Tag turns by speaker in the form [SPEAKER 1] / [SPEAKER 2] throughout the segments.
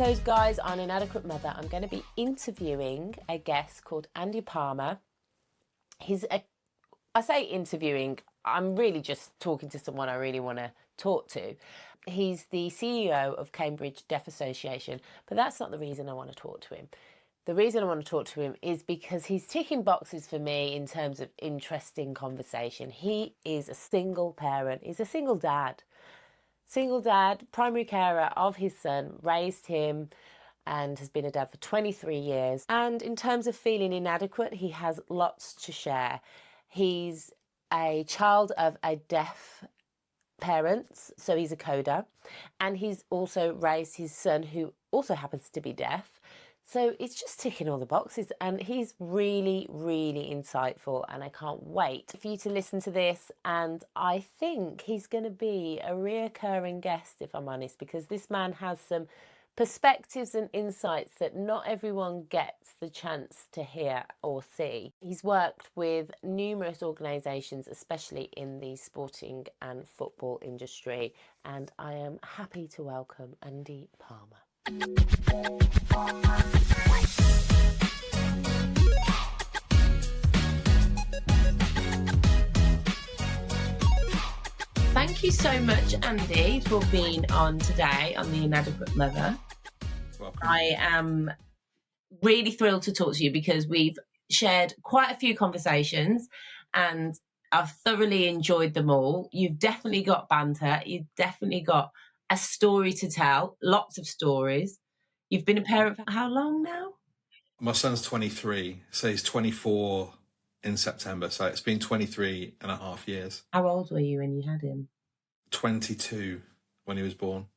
[SPEAKER 1] episode, guys, on Inadequate Mother, I'm going to be interviewing a guest called Andy Palmer. I say interviewing, I'm really just talking to someone I really want to talk to. He's the CEO of Cambridgeshire Deaf Association, but that's not the reason I want to talk to him. The reason I want to talk to him is because he's ticking boxes for me in terms of interesting conversation. He is a single parent. He's a single dad. Primary carer of his son, raised him and has been a dad for 23 years. And in terms of feeling inadequate, he has lots to share. He's a child of a deaf parents, so he's a CODA, and he's also raised his son who also happens to be deaf. So it's just ticking all the boxes, and he's really, really insightful, and I can't wait for you to listen to this. And I think he's going to be a reoccurring guest, if I'm honest, because this man has some perspectives and insights that not everyone gets the chance to hear or see. He's worked with numerous organisations, especially in the sporting and football industry, and I am happy to welcome Andy Palmer. Thank you so much, Andy, for being on today on The Inadequate Mother.
[SPEAKER 2] Welcome.
[SPEAKER 1] I am really thrilled to talk to you because we've shared quite a few conversations and I've thoroughly enjoyed them all. You've definitely got banter. You've definitely got a story to tell, lots of stories. You've been a parent for how long now?
[SPEAKER 2] My son's 23, so he's 24 in September. So it's been 23 and a half years.
[SPEAKER 1] How old were you when you had him?
[SPEAKER 2] 22 when he was born.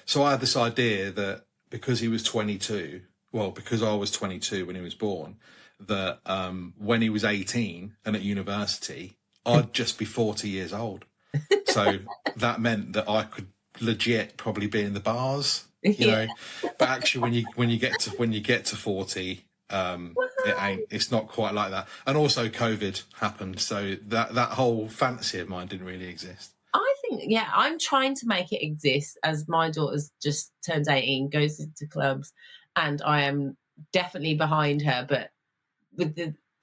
[SPEAKER 2] So I had this idea that because he was 22, well, because I was 22 when he was born, that when he was 18 and at university, I'd just be 40 years old. So that meant that I could legit probably be in the bars, you know. But actually, when you get to 40, it's not quite like that. And also, COVID happened, so that whole fantasy of mine didn't really exist.
[SPEAKER 1] I think, yeah, I'm trying to make it exist as my daughter's just turned 18, goes into clubs, and I am definitely behind her. But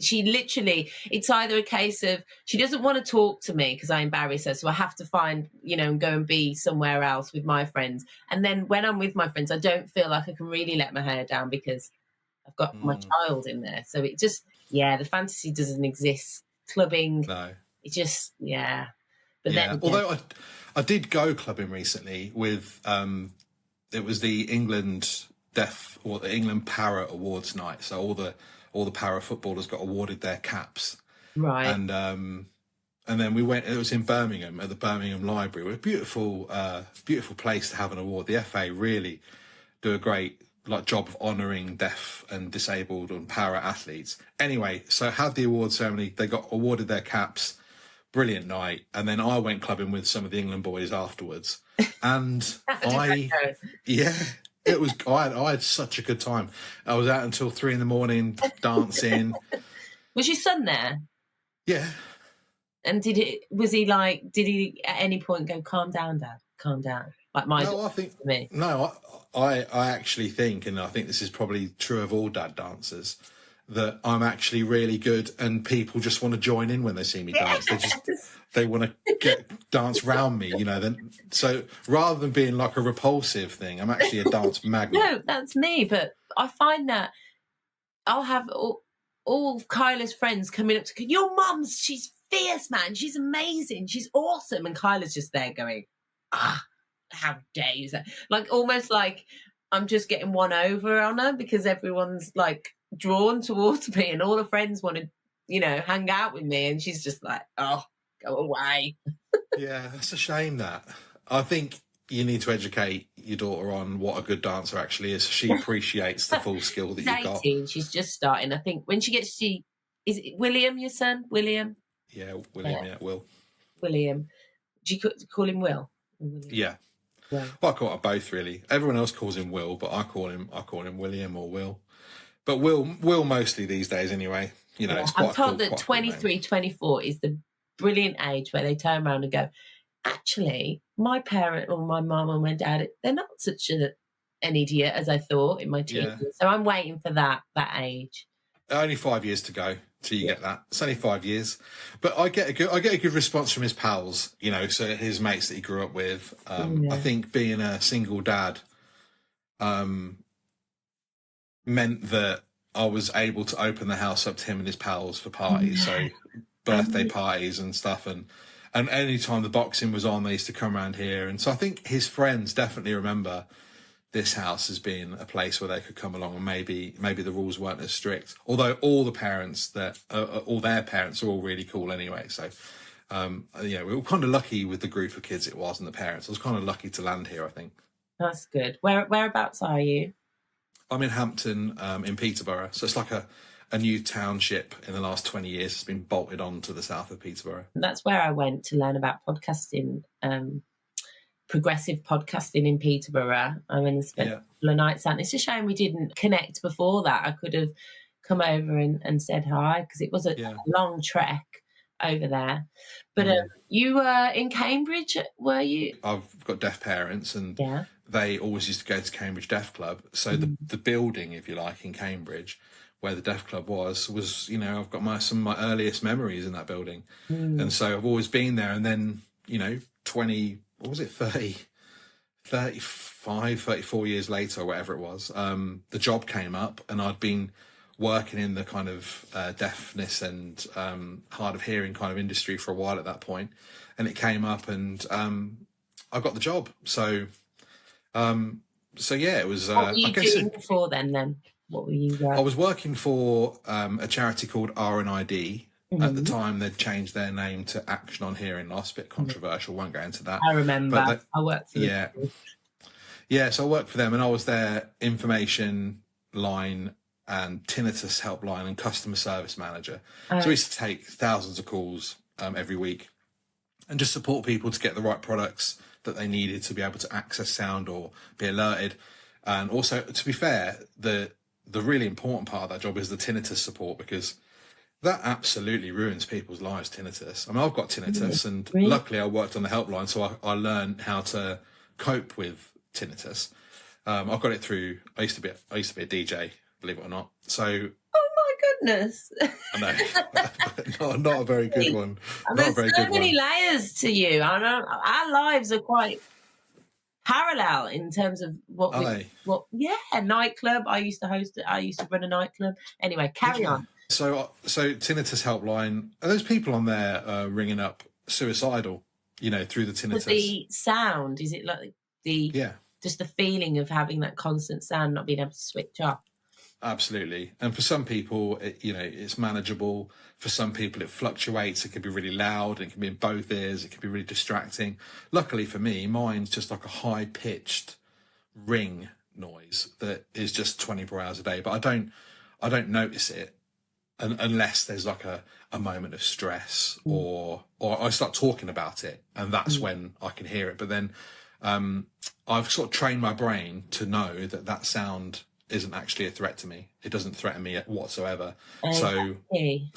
[SPEAKER 1] she literally, it's either a case of she doesn't want to talk to me because I embarrass her, so I have to find, and go and be somewhere else with my friends. And then when I'm with my friends, I don't feel like I can really let my hair down because I've got my child in there. So it just, the fantasy doesn't exist. Clubbing,
[SPEAKER 2] No.
[SPEAKER 1] it just, But
[SPEAKER 2] then, although I did go clubbing recently with, it was the England Deaf or the England Para Awards night. So all the para footballers got awarded their caps.
[SPEAKER 1] Right.
[SPEAKER 2] And then we went, it was in Birmingham at the Birmingham Library. A beautiful place to have an award. The FA really do a great job of honouring deaf and disabled and para athletes. Anyway, so had the award ceremony, they got awarded their caps. Brilliant night. And then I went clubbing with some of the England boys afterwards. And it was, I had such a good time. I was out until 3 a.m, dancing.
[SPEAKER 1] Was your son there?
[SPEAKER 2] Yeah.
[SPEAKER 1] And did he at any point go, calm down, Dad, calm down? Like my
[SPEAKER 2] No, I actually think, and I think this is probably true of all dad dancers, that I'm actually really good and people just want to join in when they see me dance. They want to dance round me, Then, so rather than being like a repulsive thing, I'm actually a dance magnet.
[SPEAKER 1] No, that's me. But I find that I'll have all Kyla's friends coming up to your mum's, she's fierce, man. She's amazing. She's awesome. And Kyla's just there going, how dare you say? Almost like I'm just getting one over on her because everyone's drawn towards me and all her friends want to, hang out with me. And she's just like, oh, go away.
[SPEAKER 2] Yeah, that's a shame that. I think you need to educate your daughter on what a good dancer actually is. She appreciates the full skill that you've got.
[SPEAKER 1] She's just starting. I think when she gets is it William, your son? William?
[SPEAKER 2] Yeah, William, Will.
[SPEAKER 1] William. Do you call him Will?
[SPEAKER 2] Yeah. Well, I call it both really. Everyone else calls him Will, but I call him William or Will. But Will mostly these days anyway. It's quite
[SPEAKER 1] I'm told that 23, 24 is the brilliant age where they turn around and go, actually, my parent or my mum or my dad, they're not such an idiot as I thought in my teens.
[SPEAKER 2] Yeah.
[SPEAKER 1] So I'm waiting for that age.
[SPEAKER 2] Only 5 years to go till you get that. It's only 5 years, but I get a good response from his pals. So his mates that he grew up with. I think being a single dad meant that I was able to open the house up to him and his pals for parties, so birthday parties and stuff, and any time the boxing was on, they used to come around here, and so I think his friends definitely remember this house as being a place where they could come along, and maybe the rules weren't as strict. Although all their parents are all really cool anyway. So, we were kind of lucky with the group of kids it was and the parents. I was kind of lucky to land here, I think.
[SPEAKER 1] That's good. Whereabouts are you?
[SPEAKER 2] I'm in Hampton, in Peterborough. So it's like a new township in the last 20 years. It's been bolted on to the south of Peterborough.
[SPEAKER 1] And that's where I went to learn about podcasting, progressive podcasting in Peterborough. I went and spent a couple of nights out. It's a shame we didn't connect before that. I could have come over and said hi, because it was a long trek over there. But you were in Cambridge, were you?
[SPEAKER 2] I've got deaf parents, and they always used to go to Cambridge Deaf Club. So the building, if you like, in Cambridge, where the Deaf Club was, I've got some of my earliest memories in that building. And so I've always been there. And then, 34 years later, or whatever it was, the job came up, and I'd been working in the kind of deafness and hard of hearing kind of industry for a while at that point, and it came up, and I got the job. So it was.
[SPEAKER 1] What were you doing before then? What were you?
[SPEAKER 2] I was working for a charity called R&ID. At the time, they'd changed their name to Action on Hearing Loss. Bit controversial. Won't go into that.
[SPEAKER 1] I remember. I worked for them.
[SPEAKER 2] Yeah. So I worked for them, and I was their information line and tinnitus helpline and customer service manager. So we used to take thousands of calls every week, and just support people to get the right products that they needed to be able to access sound or be alerted. And also, to be fair, the really important part of that job is the tinnitus support, because that absolutely ruins people's lives, tinnitus. I mean, I've got tinnitus, and luckily I worked on the helpline, so I learned how to cope with tinnitus. I've got it through. I used to be a DJ, believe it or not. So.
[SPEAKER 1] Oh my goodness!
[SPEAKER 2] I know, not a very good one.
[SPEAKER 1] There's so many layers to you. I know our lives are quite parallel in terms of nightclub. I used to run a nightclub. Anyway, carry on.
[SPEAKER 2] So tinnitus helpline. Are those people on there ringing up suicidal? Through the tinnitus.
[SPEAKER 1] But the sound, is it like just the feeling of having that constant sound, not being able to switch off?
[SPEAKER 2] Absolutely. And for some people, it's manageable. For some people, it fluctuates. It can be really loud. It can be in both ears. It can be really distracting. Luckily for me, mine's just like a high-pitched ring noise that is just 24 hours a day. But I don't notice it unless there's like a moment of stress or I start talking about it, and that's when I can hear it. But then I've sort of trained my brain to know that sound isn't actually a threat to me. It doesn't threaten me whatsoever. So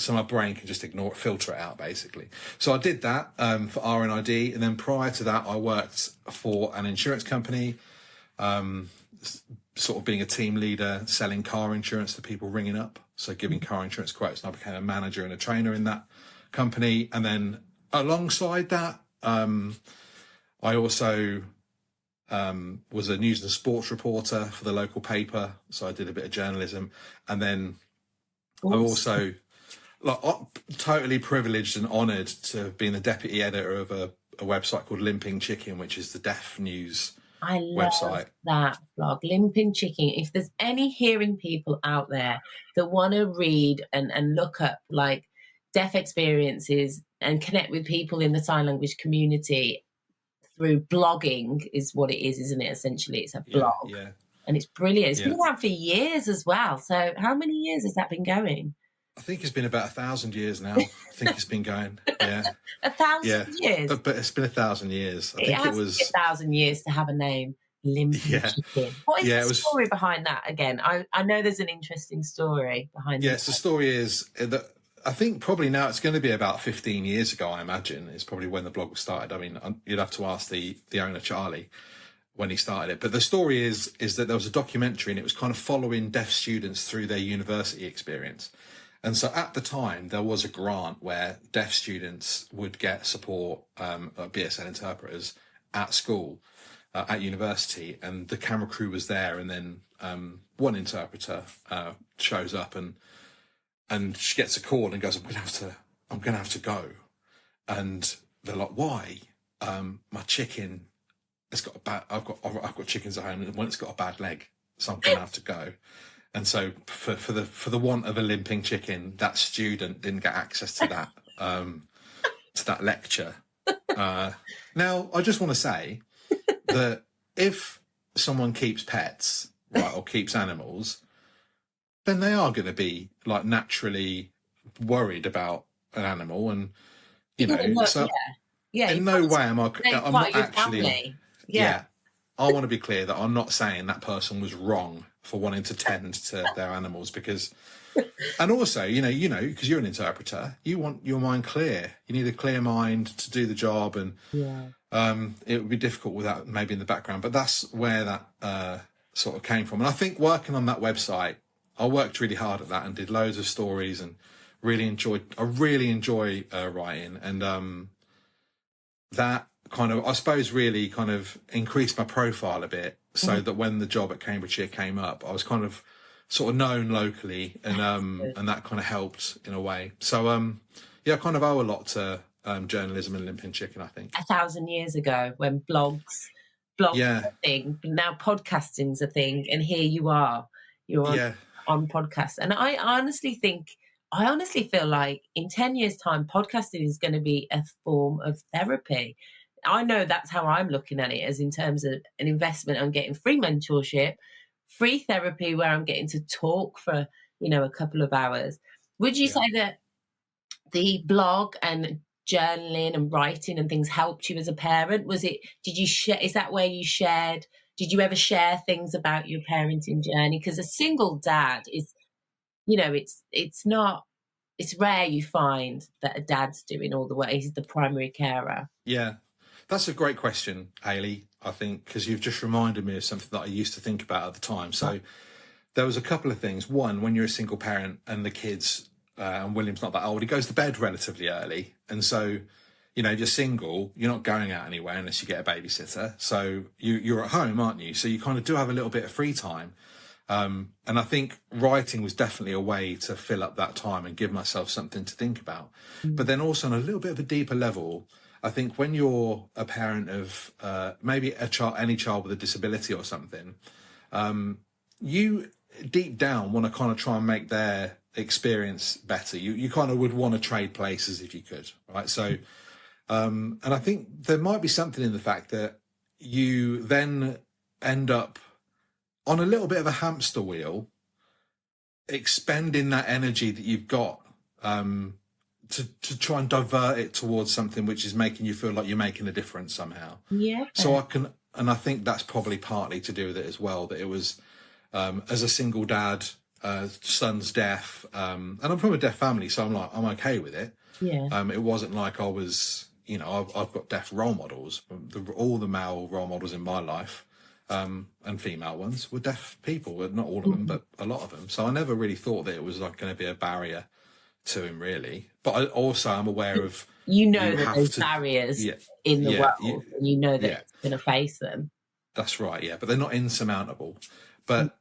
[SPEAKER 2] my brain can just filter it out, basically. So I did that for R&ID, and then prior to that, I worked for an insurance company, sort of being a team leader, selling car insurance to people ringing up, so giving car insurance quotes. And I became a manager and a trainer in that company. And then alongside that, I also was a news and sports reporter for the local paper, so I did a bit of journalism. And then I'm also totally privileged and honoured to have been the deputy editor of a website called Limping Chicken, which is the deaf news website.
[SPEAKER 1] That blog, Limping Chicken. If there's any hearing people out there that want to read and look up like deaf experiences and connect with people in the sign language community through blogging, is what it is, isn't it? Essentially, it's a blog, and it's brilliant. It's been around for years as well. So, how many years has that been going?
[SPEAKER 2] I think it's been about 1,000 years now. I think it's been going.
[SPEAKER 1] 1,000 years.
[SPEAKER 2] But it's been 1,000 years. I think it was
[SPEAKER 1] 1,000 years to have a name. Limping Chicken. What is the story behind that? Again, I know there's an interesting story behind.
[SPEAKER 2] Yes, the story is that I think probably now it's going to be about 15 years ago, I imagine, is probably when the blog was started. I mean, you'd have to ask the owner, Charlie, when he started it. But the story is that there was a documentary, and it was kind of following deaf students through their university experience. And so at the time, there was a grant where deaf students would get support, BSL interpreters at school, at university, and the camera crew was there. And then one interpreter shows up and she gets a call and goes, I'm gonna have to go. And they're like, why? My chicken has got I've got chickens at home, and one it's got a bad leg, so I'm gonna have to go. And so for the want of a limping chicken, that student didn't get access to that lecture. Now, I just want to say that if someone keeps pets, right, or keeps animals, then they are going to be like naturally worried about an animal, and so in no way am I'm not actually.
[SPEAKER 1] Family.
[SPEAKER 2] Yeah, I want to be clear that I'm not saying that person was wrong for wanting to tend to their animals, because, and also, because you're an interpreter, you want your mind clear. You need a clear mind to do the job, and it would be difficult without maybe in the background. But that's where that sort of came from. And I think working on that website, I worked really hard at that and did loads of stories, and I really enjoy writing, and that kind of, I suppose, really kind of increased my profile a bit, so that when the job at Cambridgeshire came up, I was kind of sort of known locally, and that kind of helped in a way. So I kind of owe a lot to journalism and Limping Chicken, I think.
[SPEAKER 1] 1,000 years ago, when blogs were a thing, now podcasting's a thing, and here you're on podcasts. And I honestly feel like in 10 years' time, podcasting is going to be a form of therapy. I know that's how I'm looking at it, as in terms of an investment. I'm getting free mentorship, free therapy, where I'm getting to talk for, a couple of hours. Would you say that the blog and journaling and writing and things helped you as a parent? Is that where you shared? Did you ever share things about your parenting journey? Because a single dad is, it's rare you find that a dad's doing all the work. He's the primary carer.
[SPEAKER 2] Yeah. That's a great question, Hayley, I think, because you've just reminded me of something that I used to think about at the time. So there was a couple of things. One, when you're a single parent and the kids, and William's not that old, he goes to bed relatively early. And so, you're single, you're not going out anywhere unless you get a babysitter. So you're at home, aren't you? So you kind of do have a little bit of free time. And I think writing was definitely a way to fill up that time and give myself something to think about. But then also on a little bit of a deeper level, I think when you're a parent of maybe any child with a disability or something, you deep down want to kind of try and make their experience better. You kind of would want to trade places if you could, right? So, and I think there might be something in the fact that you then end up on a little bit of a hamster wheel, expending that energy that you've got to try and divert it towards something which is making you feel like you're making a difference somehow.
[SPEAKER 1] Yeah.
[SPEAKER 2] So I think that's probably partly to do with it as well, that it was, as a single dad, son's deaf, and I'm from a deaf family, so I'm okay with it.
[SPEAKER 1] Yeah.
[SPEAKER 2] It wasn't like I was, I've got deaf role models. All the male role models in my life, and female ones, were deaf people. Not all of them, but a lot of them. So I never really thought that it was like going to be a barrier to him, really. But I'm aware of
[SPEAKER 1] that there's barriers in the world, and that it's going to face them.
[SPEAKER 2] That's right, yeah, but they're not insurmountable. But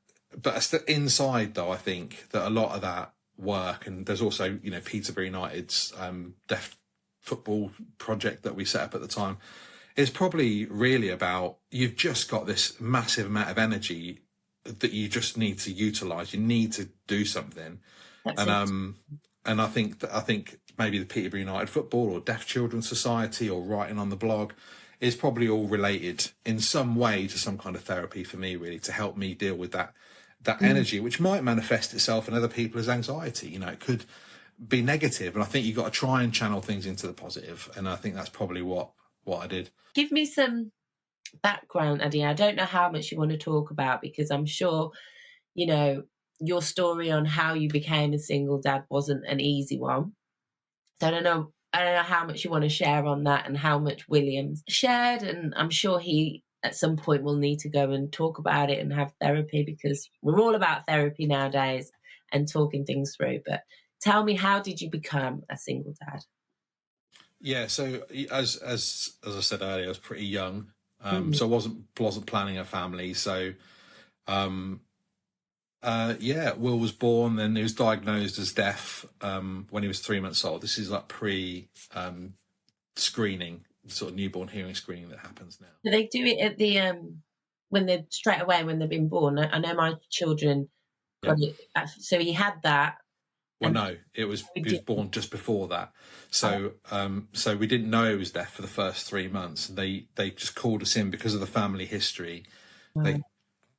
[SPEAKER 2] inside, though, I think that a lot of that work, and there's also Peterborough United's deaf football project that we set up at the time, is probably really about, you've just got this massive amount of energy that you just need to utilise. You need to do something. And I think maybe the Peterborough United Football or Deaf Children's Society or writing on the blog is probably all related in some way to some kind of therapy for me, really, to help me deal with that energy, which might manifest itself in other people as anxiety. It could be negative, and I think you've got to try and channel things into the positive. And I think that's probably what I did.
[SPEAKER 1] Give me some background, Addy. I don't know how much you want to talk about, because I'm sure, your story on how you became a single dad wasn't an easy one. So I don't know how much you want to share on that, and how much Williams shared. And I'm sure he at some point we'll need to go and talk about it and have therapy, because we're all about therapy nowadays and talking things through. But tell me, how did you become a single dad?
[SPEAKER 2] Yeah, so as I said earlier, I was pretty young,
[SPEAKER 1] Mm.
[SPEAKER 2] so I wasn't planning a family. So um, yeah, Will was born, then he was diagnosed as deaf when he was 3 months old. This is like pre screening, sort of newborn hearing screening that happens now.
[SPEAKER 1] Do they do it at the when they're straight away when they've been born? I know my children
[SPEAKER 2] Yeah.
[SPEAKER 1] got it. So he had that,
[SPEAKER 2] Well,
[SPEAKER 1] and
[SPEAKER 2] no,
[SPEAKER 1] we
[SPEAKER 2] he was
[SPEAKER 1] did.
[SPEAKER 2] born just before that. So so we didn't know he was deaf for the first 3 months. They just called us in because of the family history. They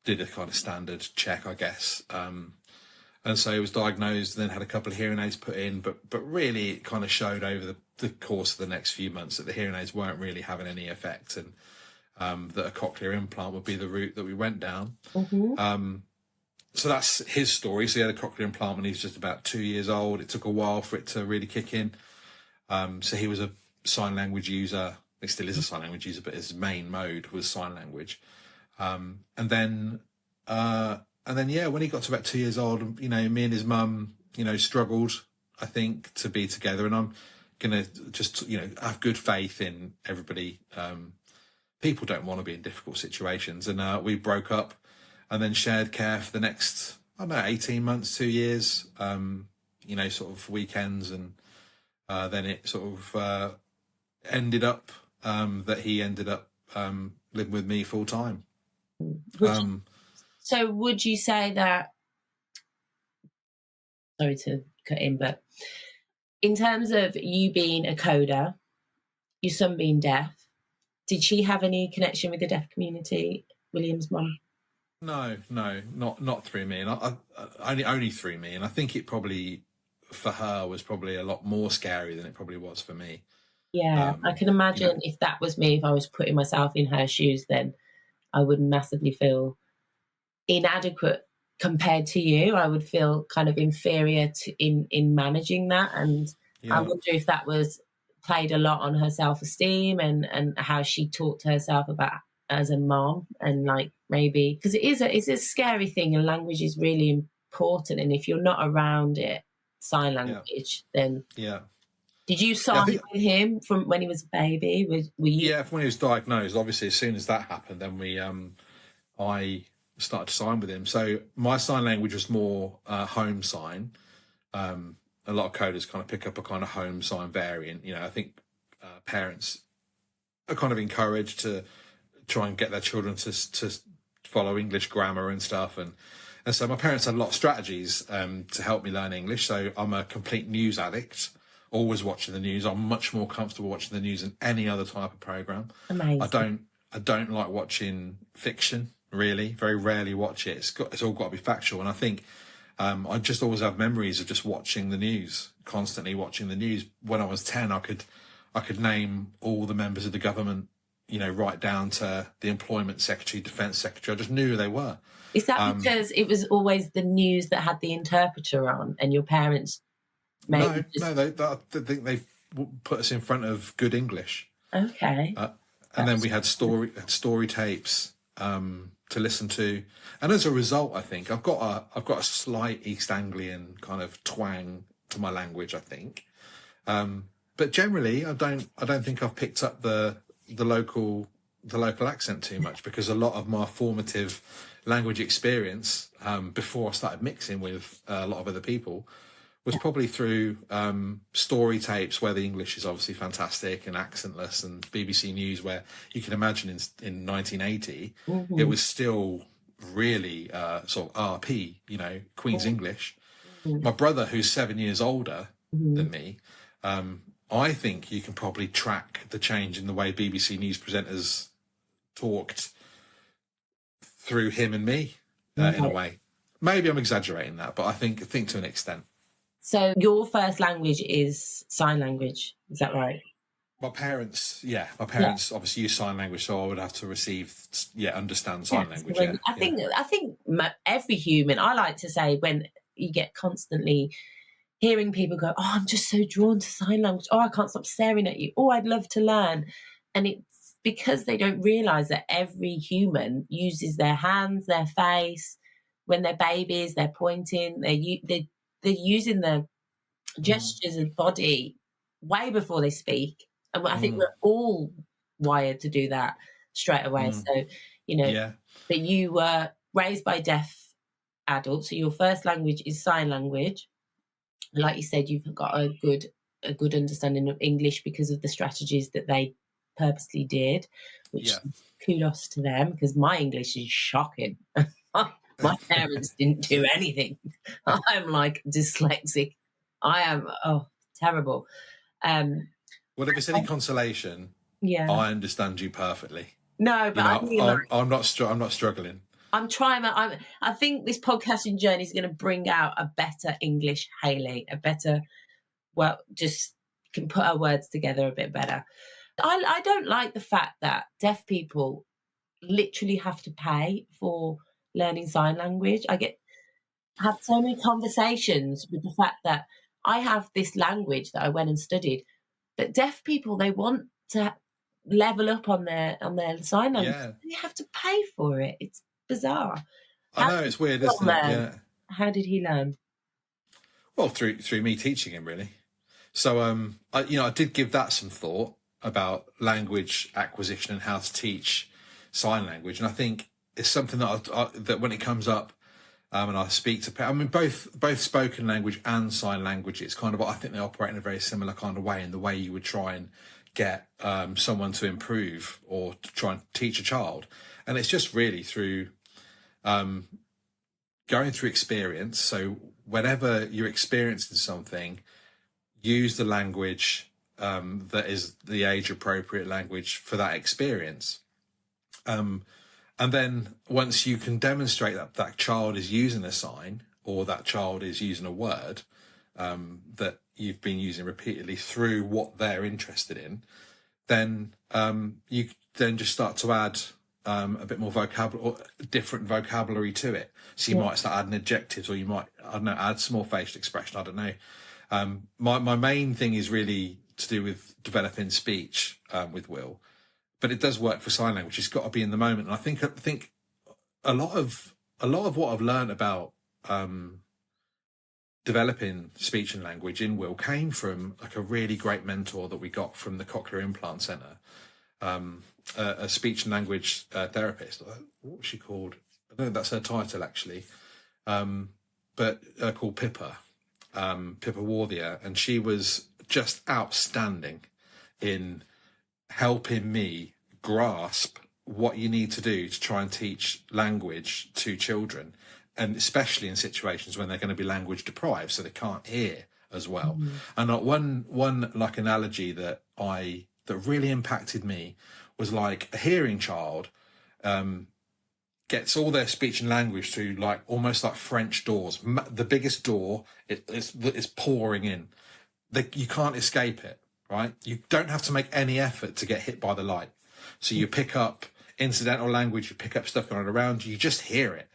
[SPEAKER 2] did a kind of standard check, I guess. And so he was diagnosed and then had a couple of hearing aids put in, but really it kind of showed over the course of the next few months that the hearing aids weren't really having any effect, and that a cochlear implant would be the route that we went down. So that's his story. So he had a cochlear implant when he was just about 2 years old. It took a while for it to really kick in. So he was a sign language user. He still is a sign language user, but his main mode was sign language. And then, yeah, when he got to about 2 years old, me and his mum, struggled, I think, to be together. And I'm gonna just, have good faith in everybody. People don't want to be in difficult situations, and we broke up, and then shared care for the next, I don't know, 18 months, 2 years. Sort of weekends, and then it sort of ended up that he ended up living with me full time.
[SPEAKER 1] So would you say that, sorry to cut in, but in terms of you being a CODA, your son being deaf, did she have any connection with the deaf community, William's mum?
[SPEAKER 2] No, not through me, and only through me. And I think it probably, for her, was probably a lot more scary than it probably was for me.
[SPEAKER 1] Yeah, I can imagine if that was me, if I was putting myself in her shoes, then I would massively feel inadequate compared to you. I would feel kind of inferior in managing that, and I wonder if that was played a lot on her self-esteem and how she talked to herself about as a mom, and like maybe because it's a scary thing, and language is really important, and if you're not around it, sign language, then
[SPEAKER 2] yeah.
[SPEAKER 1] did you sign with him from when he was a baby? Were you?
[SPEAKER 2] Yeah, from when he was diagnosed. Obviously, as soon as that happened, then I started to sign with him. So my sign language was more home sign. A lot of coders kind of pick up a kind of home sign variant. I think parents are kind of encouraged to try and get their children to follow English grammar and stuff. And so my parents had a lot of strategies to help me learn English. So I'm a complete news addict, always watching the news. I'm much more comfortable watching the news than any other type of program.
[SPEAKER 1] Amazing.
[SPEAKER 2] I don't like watching fiction, really. Very rarely watch it. It's all got to be factual. And I think I just always have memories of just watching the news, constantly watching the news. When I was 10, I could name all the members of the government, right down to the employment secretary, defence secretary. I just knew who they were.
[SPEAKER 1] Is that because it was always the news that had the interpreter on, and your parents maybe
[SPEAKER 2] No, I think they put us in front of good English.
[SPEAKER 1] Okay.
[SPEAKER 2] And then we had story tapes to listen to, and as a result, I think I've got a slight East Anglian kind of twang to my language, I think. But generally, I don't think I've picked up the local accent too much, because a lot of my formative language experience before I started mixing with a lot of other people was probably through story tapes, where the English is obviously fantastic and accentless, and BBC News, where you can imagine in 1980 it was still really sort of RP, Queen's English. My brother, who's 7 years older than me, I think you can probably track the change in the way BBC News presenters talked through him and me in a way. Maybe I'm exaggerating that, but I think to an extent.
[SPEAKER 1] So your first language is sign language, is that right?
[SPEAKER 2] My parents obviously use sign language, so I would have to understand sign language.
[SPEAKER 1] I think every human, I like to say, when you get constantly hearing people go, "Oh, I'm just so drawn to sign language. Oh, I can't stop staring at you. Oh, I'd love to learn." And it's because they don't realise that every human uses their hands, their face. When they're babies, they're pointing, they're using the gestures of body way before they speak. And I think we're all wired to do that straight away. So,
[SPEAKER 2] Yeah.
[SPEAKER 1] but you were raised by deaf adults, so your first language is sign language. Like you said, you've got a good understanding of English because of the strategies that they purposely did, which kudos to them, because my English is shocking. My parents didn't do anything. I'm like dyslexic. I am terrible.
[SPEAKER 2] Well, if it's any consolation, I understand you perfectly.
[SPEAKER 1] No, but
[SPEAKER 2] I'm not struggling.
[SPEAKER 1] I'm trying. I think this podcasting journey is going to bring out a better English Hayley, just can put our words together a bit better. I don't like the fact that deaf people literally have to pay for learning sign language. I have so many conversations with the fact that I have this language that I went and studied, but deaf people, they want to level up on their sign language.
[SPEAKER 2] Yeah.
[SPEAKER 1] They have to pay for it. It's bizarre.
[SPEAKER 2] I know, it's weird, isn't it? Yeah.
[SPEAKER 1] How did he learn?
[SPEAKER 2] Well, through me teaching him, really. So, I did give that some thought about language acquisition and how to teach sign language, and I think it's something that that when it comes up, and I speak to, both spoken language and sign language, it's kind of, I think they operate in a very similar kind of way, in the way you would try and get someone to improve or to try and teach a child, and it's just really through going through experience. So whenever you're experiencing something, use the language that is the age appropriate language for that experience. And then once you can demonstrate that that child is using a sign, or that child is using a word that you've been using repeatedly through what they're interested in, then you then just start to add a bit more vocabulary, or different vocabulary to it. So you might start adding adjectives, or you might, add some more facial expression. I don't know. My main thing is really to do with developing speech with Will, but it does work for sign language. It's got to be in the moment. And I think a lot of what I've learned about developing speech and language in Will came from like a really great mentor that we got from the Cochlear Implant Centre, a speech and language therapist. What was she called? I don't know if that's her title actually, but called Pippa Warthier, and she was just outstanding in helping me grasp what you need to do to try and teach language to children, and especially in situations when they're going to be language deprived, so they can't hear as well. And one like analogy that really impacted me was like a hearing child gets all their speech and language through like almost like French doors. The biggest door is pouring in. You can't escape it, right? You don't have to make any effort to get hit by the light. So you pick up incidental language, you pick up stuff going on around you, you just hear it.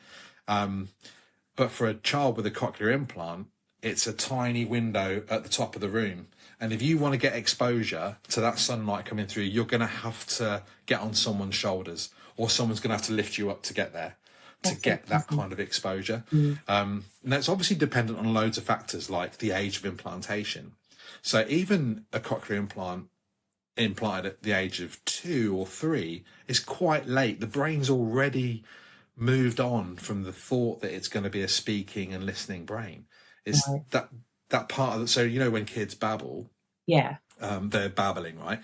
[SPEAKER 2] But for a child with a cochlear implant, it's a tiny window at the top of the room. And if you want to get exposure to that sunlight coming through, you're going to have to get on someone's shoulders, or someone's going to have to lift you up to get there, to get that kind of exposure. And it's obviously dependent on loads of factors like the age of implantation. So even a cochlear implant implanted at the age of 2 or 3 is quite late. The brain's already moved on from the thought that it's going to be a speaking and listening brain. It's that part of it. So, when kids babble, they're babbling, right?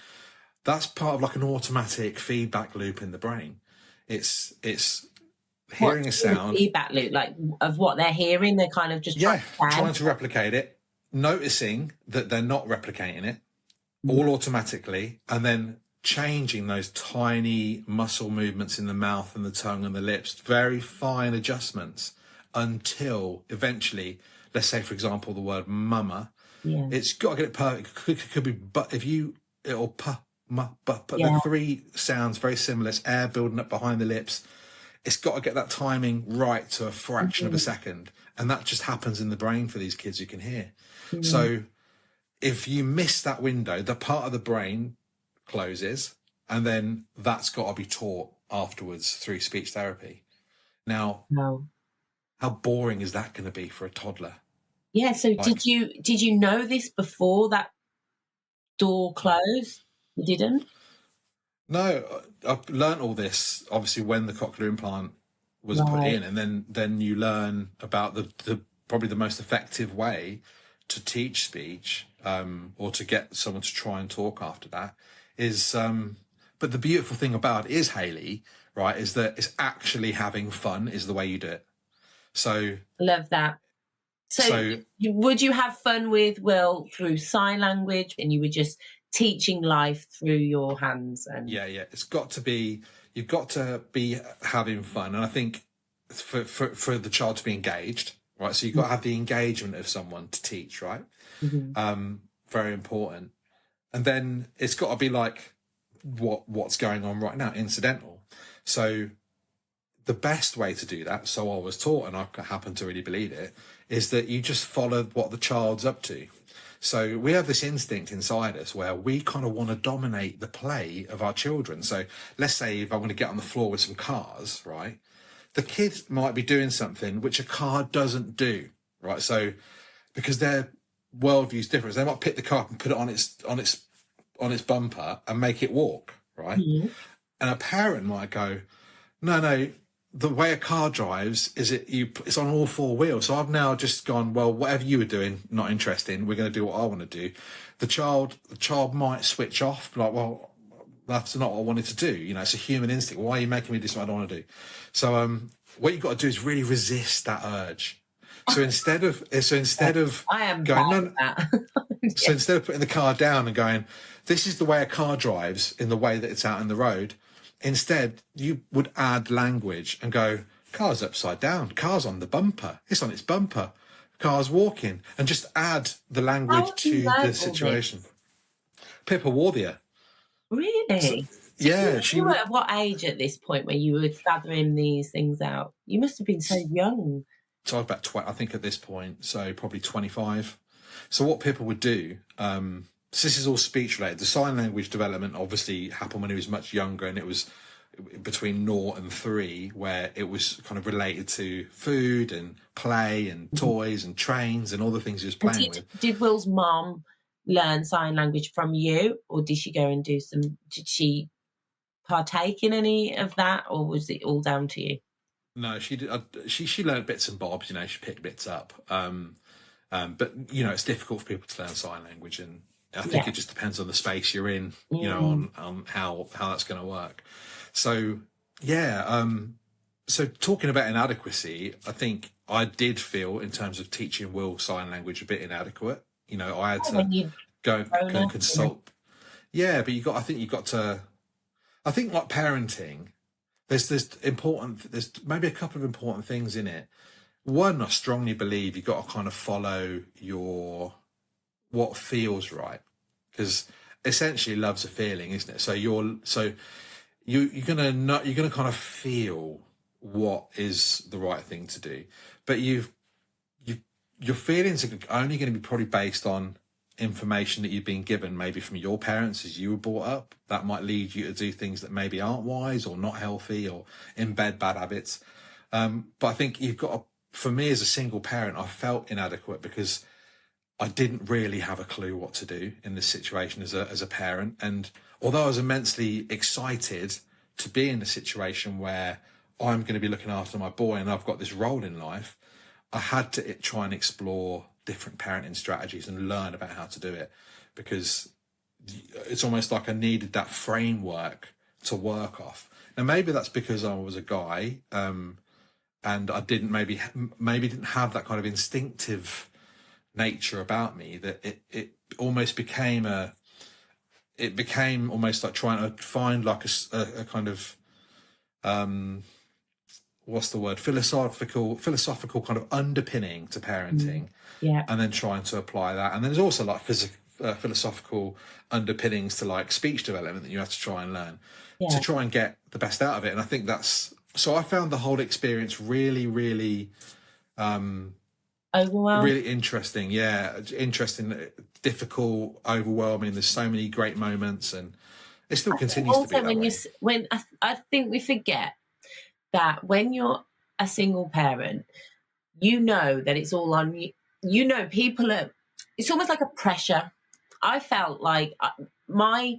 [SPEAKER 2] That's part of like an automatic feedback loop in the brain. It's hearing a sound.
[SPEAKER 1] Feedback loop, like of what they're hearing. They're kind of just
[SPEAKER 2] trying to replicate it, noticing that they're not replicating it all automatically, and then changing those tiny muscle movements in the mouth and the tongue and the lips, very fine adjustments, until eventually, let's say, for example, the word mama, it's got to get it perfect. It could be, but it'll pa, ma, but the 3 sounds very similar. It's air building up behind the lips. It's got to get that timing right to a fraction of a second. And that just happens in the brain for these kids who can hear. So if you miss that window, the part of the brain closes, and then that's got to be taught afterwards through speech therapy. Now,
[SPEAKER 1] No.
[SPEAKER 2] how boring is that going to be for a toddler?
[SPEAKER 1] Yeah. So
[SPEAKER 2] Like,
[SPEAKER 1] did you know this before that door closed? You didn't?
[SPEAKER 2] no, I've learnt all this obviously when the cochlear implant was put
[SPEAKER 1] Right.
[SPEAKER 2] in, and then you learn about the probably the most effective way to teach speech, or to get someone to try and talk after that is. But the beautiful thing about it is, Hayley, right, is that it's actually having fun is the way you do it. So
[SPEAKER 1] Love that. So would you have fun with Will through sign language, and you were just teaching life through your hands? And
[SPEAKER 2] yeah, it's got to be, you've got to be having fun. And I think for the child to be engaged, right? So you've got to have the engagement of someone to teach, right? Very important. And then it's got to be like what's going on right now, incidental. So the best way to do that, so I was taught, and I happen to really believe it, is that you just follow what the child's up to. So we have this instinct inside us where we kind of want to dominate the play of our children. So let's say if I want to get on the floor with some cars, right? The kid might be doing something which a car doesn't do, right? So because their worldview is different, they might pick the car up and put it on its bumper and make it walk, right? And a parent might go, no, the way a car drives is it's on all four wheels. So I've now just gone, well, whatever you were doing, not interesting. We're going to do what I want to do. The child might switch off, like, well, that's not what I wanted to do. You know, it's a human instinct. Why are you making me do something I don't want to do? So what you've got to do is really resist that urge. So instead of
[SPEAKER 1] I am
[SPEAKER 2] going,
[SPEAKER 1] bad at that.
[SPEAKER 2] so instead of putting the car down and going, this is the way a car drives in the way that it's out in the road, instead you would add language and go, car's upside down, car's on the bumper, it's on its bumper, car's walking, and just add the language to the situation. Pippa Warthier.
[SPEAKER 1] Really?
[SPEAKER 2] So, yeah,
[SPEAKER 1] you were at what age at this point where you were gathering these things out? You must have been so young.
[SPEAKER 2] So I was about 20, I think at this point, so probably 25. So what Pippa would do, so this is all speech related. The sign language development obviously happened when he was much younger, and it was between 0 and 3, where it was kind of related to food and play and toys and trains and all the things he was playing with.
[SPEAKER 1] Did Will's mom learn sign language from you, or did she go and did she partake in any of that, or was it all down to you?
[SPEAKER 2] No, she did. She learned bits and bobs. You know, she picked bits up. But you know, it's difficult for people to learn sign language, and I think it just depends on the space you're in. You know, on how that's going to work. So so talking about inadequacy, I think I did feel in terms of teaching Will sign language a bit inadequate. You know, I had to go and consult. Yeah, but I think you've got to. I think like parenting. There's maybe a couple of important things in it. One, I strongly believe you've got to kind of follow what feels right, because essentially love's a feeling, isn't it? So you're gonna kind of feel what is the right thing to do, but your feelings are only going to be probably based on information that you've been given, maybe from your parents as you were brought up. That might lead you to do things that maybe aren't wise or not healthy or embed bad habits. But I think you've got to, for me as a single parent, I felt inadequate because I didn't really have a clue what to do in this situation as a parent. And although I was immensely excited to be in a situation where I'm going to be looking after my boy and I've got this role in life, I had to try and explore different parenting strategies and learn about how to do it, because it's almost like I needed that framework to work off. Now, maybe that's because I was a guy, and I didn't maybe didn't have that kind of instinctive nature about me, that it almost became almost like trying to find like a kind of what's the word, philosophical kind of underpinning to parenting, and then trying to apply that. And then there's also like philosophical underpinnings to like speech development that you have to try and learn to try and get the best out of it. And I think so I found the whole experience really, really
[SPEAKER 1] overwhelming.
[SPEAKER 2] Really interesting. Yeah, interesting, difficult, overwhelming. There's so many great moments, and It still continues to be
[SPEAKER 1] Also,
[SPEAKER 2] that way.
[SPEAKER 1] I think we forget that when you're a single parent, you know that it's all on you. You know, people are. It's almost like a pressure. I felt like my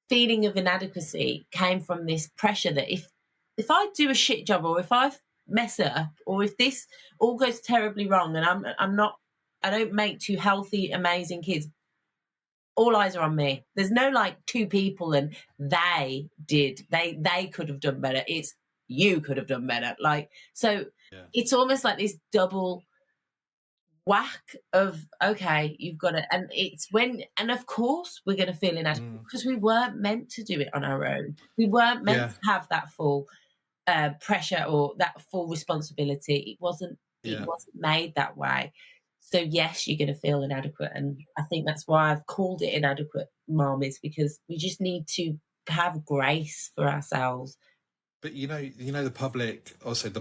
[SPEAKER 1] feeling of inadequacy came from this pressure that if I do a shit job, or if I mess it up, or if this all goes terribly wrong, and I don't make two healthy, amazing kids, all eyes are on me. There's no like two people and they could have done better. It's you could have done better. Like, so
[SPEAKER 2] Yeah.
[SPEAKER 1] it's almost like this double whack of, okay, you've got to, and of course we're going to feel inadequate because we weren't meant to do it on our own. We weren't meant to have that full pressure or that full responsibility. It wasn't made that way. So yes, you're going to feel inadequate, and I think that's why I've called it Inadequate Mom, is because we just need to have grace for ourselves.
[SPEAKER 2] But the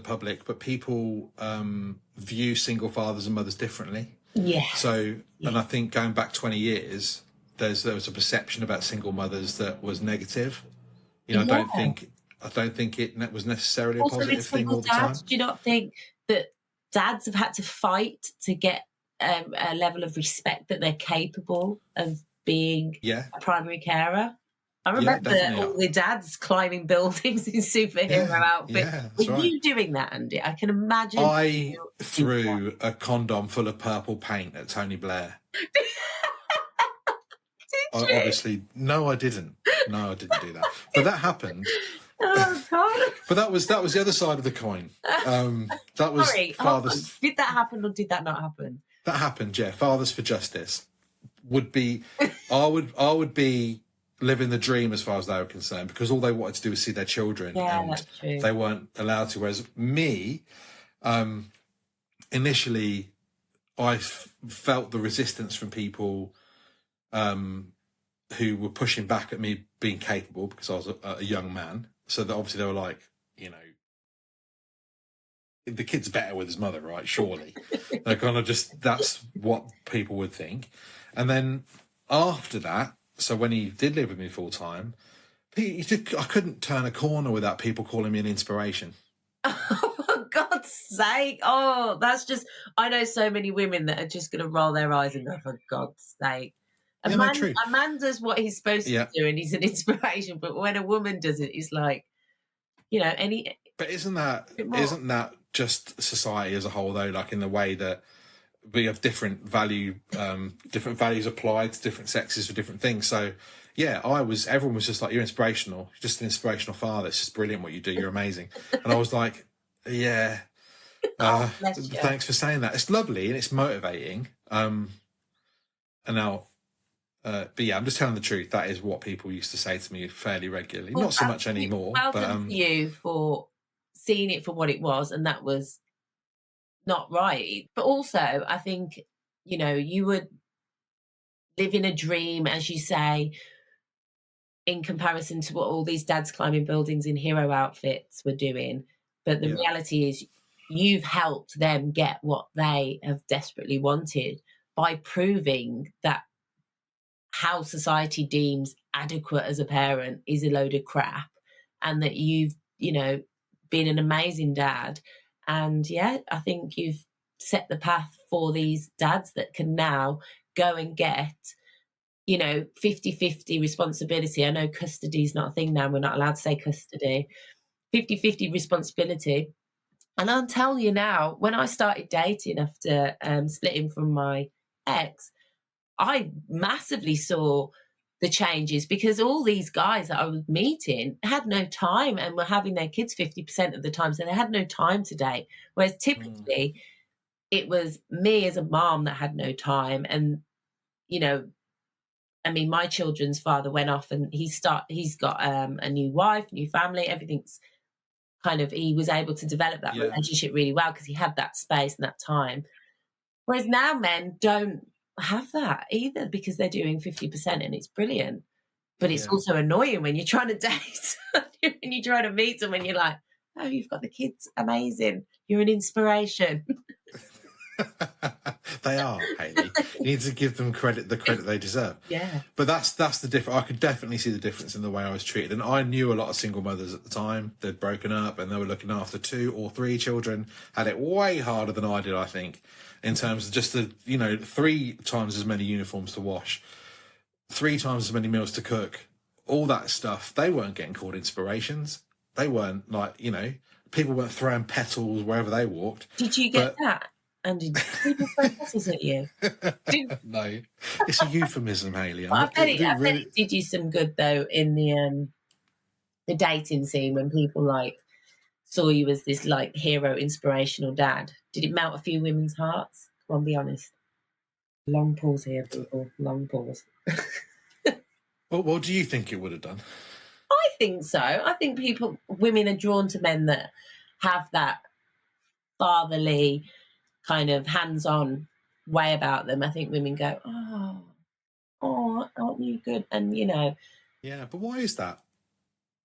[SPEAKER 2] public, but people view single fathers and mothers differently.
[SPEAKER 1] Yeah.
[SPEAKER 2] So, and I think going back 20 years, there was a perception about single mothers that was negative. I don't think it was necessarily a positive thing all the time.
[SPEAKER 1] Do you not think that dads have had to fight to get a level of respect that they're capable of being a primary carer? I remember all the dads climbing buildings in superhero outfits. Were you doing that, Andy? I can imagine.
[SPEAKER 2] I threw a condom full of purple paint at Tony Blair. Obviously, no, I didn't. No, I didn't do that. But that happened.
[SPEAKER 1] Oh God!
[SPEAKER 2] But that was the other side of the coin. That was fathers.
[SPEAKER 1] Did that happen or did that not happen?
[SPEAKER 2] That happened. Yeah, Fathers for Justice would be. I would be living the dream as far as they were concerned, because all they wanted to do was see their children, and they weren't allowed to. Whereas me, initially, I felt the resistance from people who were pushing back at me being capable, because I was a young man. So that obviously they were like, the kid's better with his mother, right? Surely. They're kind of that's what people would think. And then after that, so when he did live with me full time, I couldn't turn a corner without people calling me an inspiration.
[SPEAKER 1] Oh, for God's sake. Oh, that's just, I know so many women that are just going to roll their eyes and go, for God's sake. A man does what he's supposed to do, and he's an inspiration. But when a woman does it, it's like, But
[SPEAKER 2] isn't that just society as a whole, though? Like, in the way that we have different values applied to different sexes for different things. So, everyone was just like, you're inspirational. You're just an inspirational father. It's just brilliant what you do. You're amazing. And I was like, thanks for saying that. It's lovely and it's motivating. And now, but yeah, I'm just telling the truth. That is what people used to say to me fairly regularly. Not so much anymore.
[SPEAKER 1] Welcome to you for seeing it for what it was, and that was not right. But also, I think, you would live in a dream, as you say, in comparison to what all these dads climbing buildings in hero outfits were doing. But the reality is, you've helped them get what they have desperately wanted by proving that how society deems adequate as a parent is a load of crap, and that you've, been an amazing dad. And I think you've set the path for these dads that can now go and get, 50-50 responsibility. I know custody is not a thing now. We're not allowed to say custody. 50-50 responsibility. And I'll tell you now, when I started dating after splitting from my ex, I massively saw the changes, because all these guys that I was meeting had no time and were having their kids 50% of the time, so they had no time to date. Whereas typically it was me as a mom that had no time. And, my children's father went off and he's got a new wife, new family, everything's kind of, he was able to develop that relationship really well because he had that space and that time. Whereas now men don't have that either, because they're doing 50% and it's brilliant. But it's also annoying when you're trying to date and you're trying to meet them and you're like, oh, you've got the kids, amazing, you're an inspiration.
[SPEAKER 2] They are, Hayley. You need to give them the credit they deserve.
[SPEAKER 1] Yeah.
[SPEAKER 2] But that's the difference. I could definitely see the difference in the way I was treated. And I knew a lot of single mothers at the time. They'd broken up and they were looking after 2 or 3 children, had it way harder than I did, I think, in terms of just 3 times as many uniforms to wash, 3 times as many meals to cook, all that stuff. They weren't getting called inspirations. They weren't people weren't throwing petals wherever they walked.
[SPEAKER 1] Did you get that? And did people throw petals at you?
[SPEAKER 2] No, it's a euphemism, Hayley.
[SPEAKER 1] I bet it did you some good though in the dating scene when people saw you as this hero, inspirational dad. Did it melt a few women's hearts? Come on, be honest. Long pause here, people. Long pause.
[SPEAKER 2] Well, what do you think it would have done?
[SPEAKER 1] I think so. I think women are drawn to men that have that fatherly kind of hands-on way about them. I think women go, oh, aren't you good? And
[SPEAKER 2] Yeah, but why is that?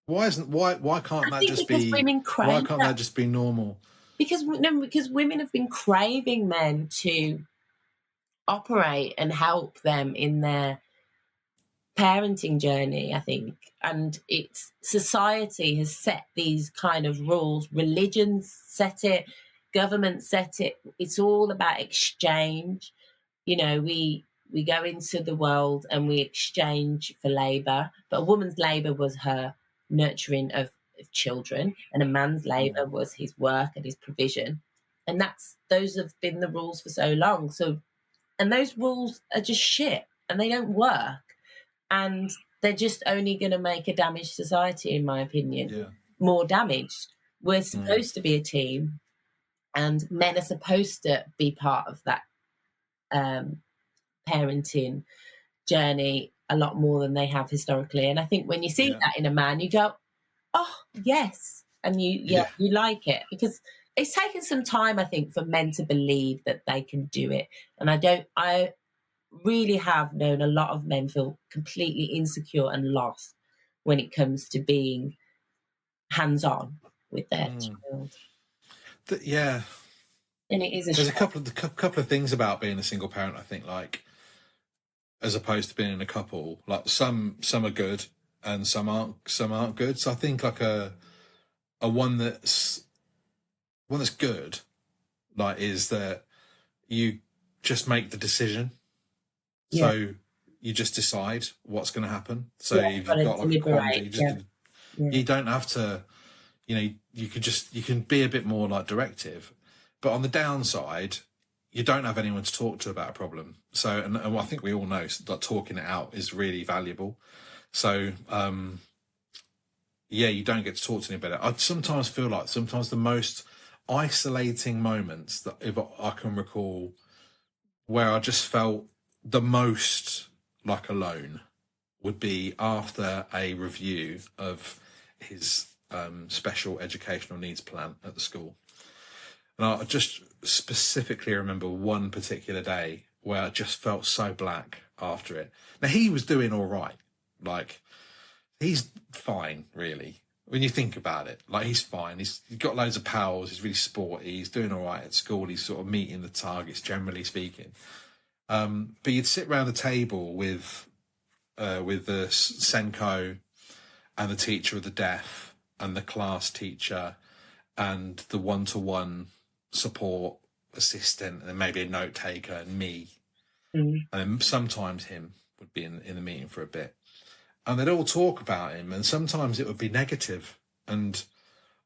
[SPEAKER 2] Why can't that just be?
[SPEAKER 1] Women crave
[SPEAKER 2] why can't that just be normal?
[SPEAKER 1] Because women have been craving men to operate and help them in their parenting journey, I think. And it's society has set these kind of rules. Religions set it, government set it. It's all about exchange. We go into the world and we exchange for labour. But a woman's labour was her nurturing of children, and a man's labour was his work and his provision. And those have been the rules for so long. And those rules are just shit and they don't work. And they're just only going to make a damaged society, in my opinion, more damaged. We're supposed to be a team, and men are supposed to be part of that parenting journey a lot more than they have historically. And I think when you see that in a man, you go, oh, yes. And you like it, because it's taken some time, I think, for men to believe that they can do it. And I really have known a lot of men feel completely insecure and lost when it comes to being hands-on with their child. And it is
[SPEAKER 2] there's a couple of things about being a single parent, I think, as opposed to being in a couple. Some are good and some aren't good. So I think a one that's good is that you just make the decision. So you just decide what's going to happen. So if you've got a quandary, you don't have to, you can be a bit more directive. But on the downside, you don't have anyone to talk to about a problem. So, and I think we all know that talking it out is really valuable. So, you don't get to talk to anybody. I sometimes feel like the most isolating moments that if I can recall where I just felt the most alone would be after a review of his special educational needs plan at the school. And I just specifically remember one particular day where I just felt so black after it. Now, he was doing all right. He's fine, really. When you think about it, he's fine. He's got loads of pals. He's really sporty. He's doing all right at school. He's sort of meeting the targets, generally speaking. But you'd sit around the table with the Senko and the teacher of the deaf and the class teacher and the one-to-one support assistant and then maybe a note taker and me. And then sometimes him would be in the meeting for a bit. And they'd all talk about him, and sometimes it would be negative. And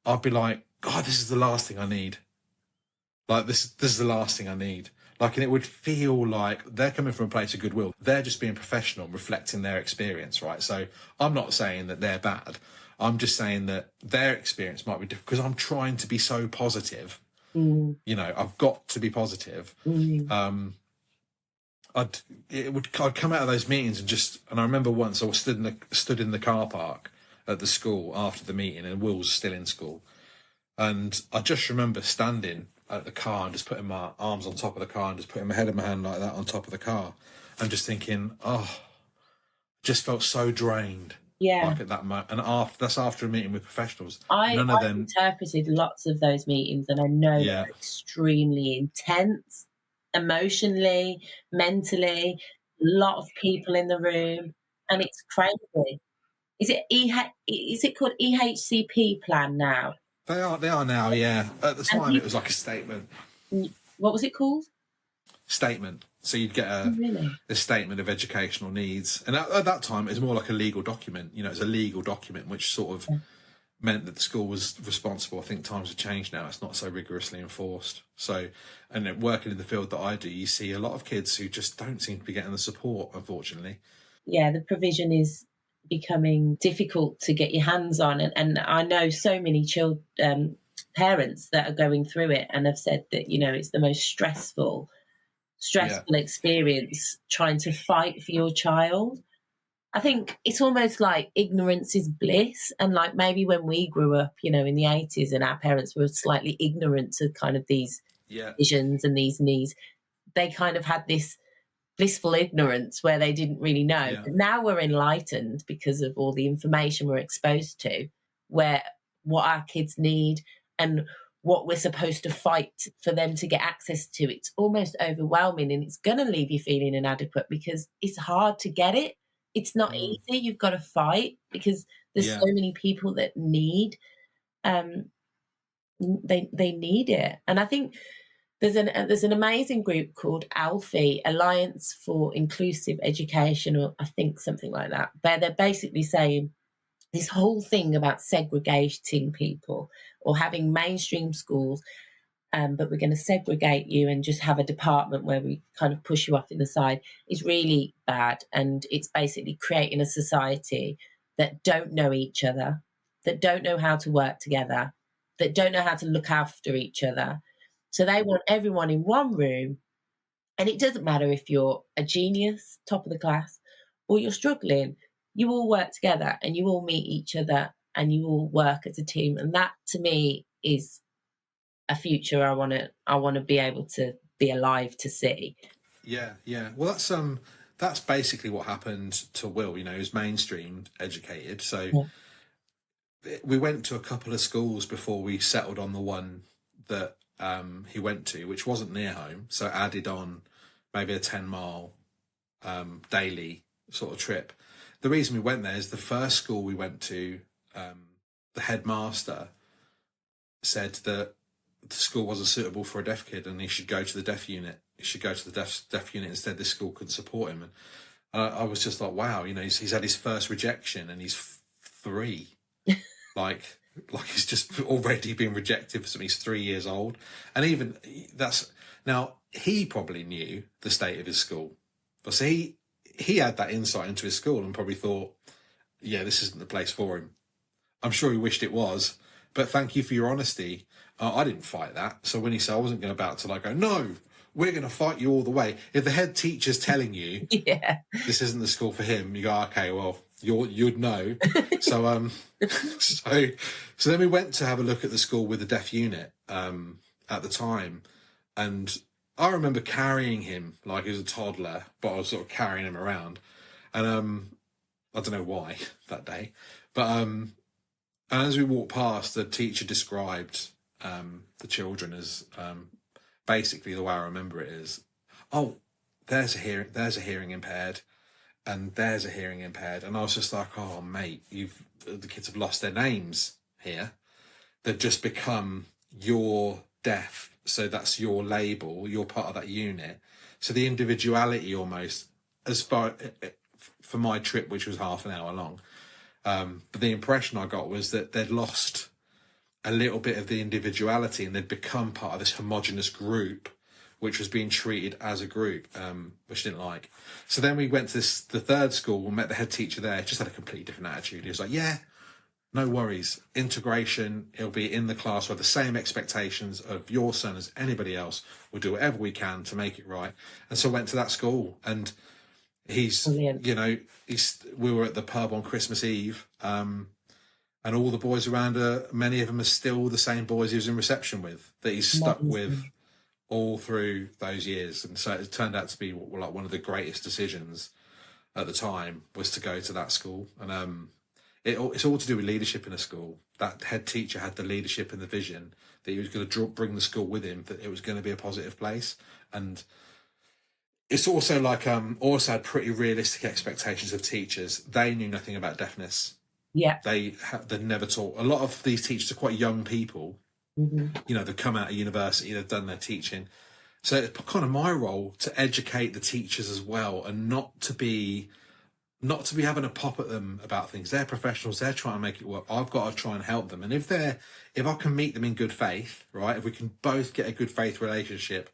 [SPEAKER 2] I'd be like, God, this is the last thing I need. This is the last thing I need. And it would feel like they're coming from a place of goodwill. They're just being professional, reflecting their experience, right? So I'm not saying that they're bad. I'm just saying that their experience might be different because I'm trying to be so positive. I've got to be positive. I'd come out of those meetings and I remember once I was stood in the car park at the school after the meeting, and Will was still in school. And I just remember standing at the car and just putting my arms on top of the car and just putting my head in my hand like that on top of the car and just thinking, just felt so drained. At that moment. And that's after a meeting with professionals.
[SPEAKER 1] I've interpreted lots of those meetings, and I know they're extremely intense
[SPEAKER 3] emotionally, mentally, a lot of people in the room, and it's crazy. Is it called EHCP plan now?
[SPEAKER 2] They are now, yeah. At the
[SPEAKER 3] And
[SPEAKER 2] time, it was like a statement.
[SPEAKER 3] what was it called?
[SPEAKER 2] Statement. So you'd get
[SPEAKER 3] Oh, really?
[SPEAKER 2] a statement of educational needs, and at that time, it was more like a legal document. You know, it's a legal document which sort of meant that the school was responsible. I think times have changed now; it's not so rigorously enforced. So, and then working in the field that I do, you see a lot of kids who just don't seem to be getting the support, unfortunately.
[SPEAKER 3] Yeah, the provision is becoming difficult to get your hands on, and I know so many parents that are going through it and have said that it's the most
[SPEAKER 2] Yeah,
[SPEAKER 3] stressful experience trying to fight for your child. I think it's almost like ignorance is bliss. And like maybe when we grew up, in the 80s and our parents were slightly ignorant to kind of these
[SPEAKER 2] yeah,
[SPEAKER 3] visions and these needs, they kind of had this blissful ignorance where they didn't really know.
[SPEAKER 2] yeah,
[SPEAKER 3] But now we're enlightened because of all the information we're exposed to, where what our kids need and what we're supposed to fight for them to get access to. It's almost overwhelming, and it's going to leave you feeling inadequate because it's hard to get it. It's not easy. You've got to fight because there's so
[SPEAKER 2] yeah,
[SPEAKER 3] many people that need um they need it. And I think there's an amazing group called Alfie, Alliance for Inclusive Education, or I think something like that, where they're basically saying this whole thing about segregating people or having mainstream schools, but we're going to segregate you and just have a department where we kind of push you off in the side is really bad. And it's basically creating a society that don't know each other, that don't know how to work together, that don't know how to look after each other. So they want everyone in one room. And it doesn't matter if you're a genius, top of the class, or you're struggling. You all work together and you all meet each other and you all work as a team. And that to me is a future I want to be able to be alive to see.
[SPEAKER 2] yeah, yeah. Well, that's basically what happened to Will. You know, he was mainstream educated, so
[SPEAKER 3] Yeah.
[SPEAKER 2] we went to a couple of schools before we settled on the one that he went to, which wasn't near home. So added on maybe a 10-mile daily sort of trip. The reason we went there is the first school we went to, the headmaster said that the school wasn't suitable for a deaf kid and he should go to the deaf unit. He should go to the deaf unit instead. This school couldn't support him. And I was just like, wow, he's had his first rejection and he's 3. like he's just already been rejected for something. He's 3 years old. And even that's now he probably knew the state of his school. But so he had that insight into his school and probably thought, yeah, this isn't the place for him. I'm sure he wished it was, but thank you for your honesty. I didn't fight that. So when he said I wasn't going about to go, no, we're going to fight you all the way. If the head teacher's telling you
[SPEAKER 3] Yeah.
[SPEAKER 2] this isn't the school for him, you go, okay, well, you'd know. So so then we went to have a look at the school with the deaf unit at the time, and I remember carrying him like he was a toddler, but I was sort of carrying him around, and I don't know why that day, but and as we walked past, the teacher described the children as basically the way I remember it is, oh, there's a hearing impaired, and there's a hearing impaired, and I was just like, oh mate, the kids have lost their names here. They've just become you're deaf, so that's your label. You're part of that unit. So the individuality almost, as far for my trip, which was half an hour long, but the impression I got was that they'd lost a little bit of the individuality and they'd become part of this homogenous group, which was being treated as a group, which I didn't like. So then we went to the third school, we met the head teacher there, just had a completely different attitude. He was like, yeah, no worries. Integration, it'll be in the class with the same expectations of your son as anybody else. We'll do whatever we can to make it right. And so I went to that school, and he's,
[SPEAKER 3] Brilliant.
[SPEAKER 2] we were at the pub on Christmas Eve, and all the boys around many of them are still the same boys he was in reception with, that he's stuck with all through those years. And so it turned out to be like one of the greatest decisions at the time was to go to that school. And It's all to do with leadership in a school. That head teacher had the leadership and the vision that he was going to bring the school with him, that it was going to be a positive place. And it's also like also had pretty realistic expectations of teachers. They knew nothing about deafness.
[SPEAKER 3] Yeah.
[SPEAKER 2] They never taught. A lot of these teachers are quite young people. You know, they've come out of university, they've done their teaching. So it's kind of my role to educate the teachers as well, and not to be having a pop at them about things. They're professionals, they're trying to make it work. I've got to try and help them. And if I can meet them in good faith, right, if we can both get a good faith relationship,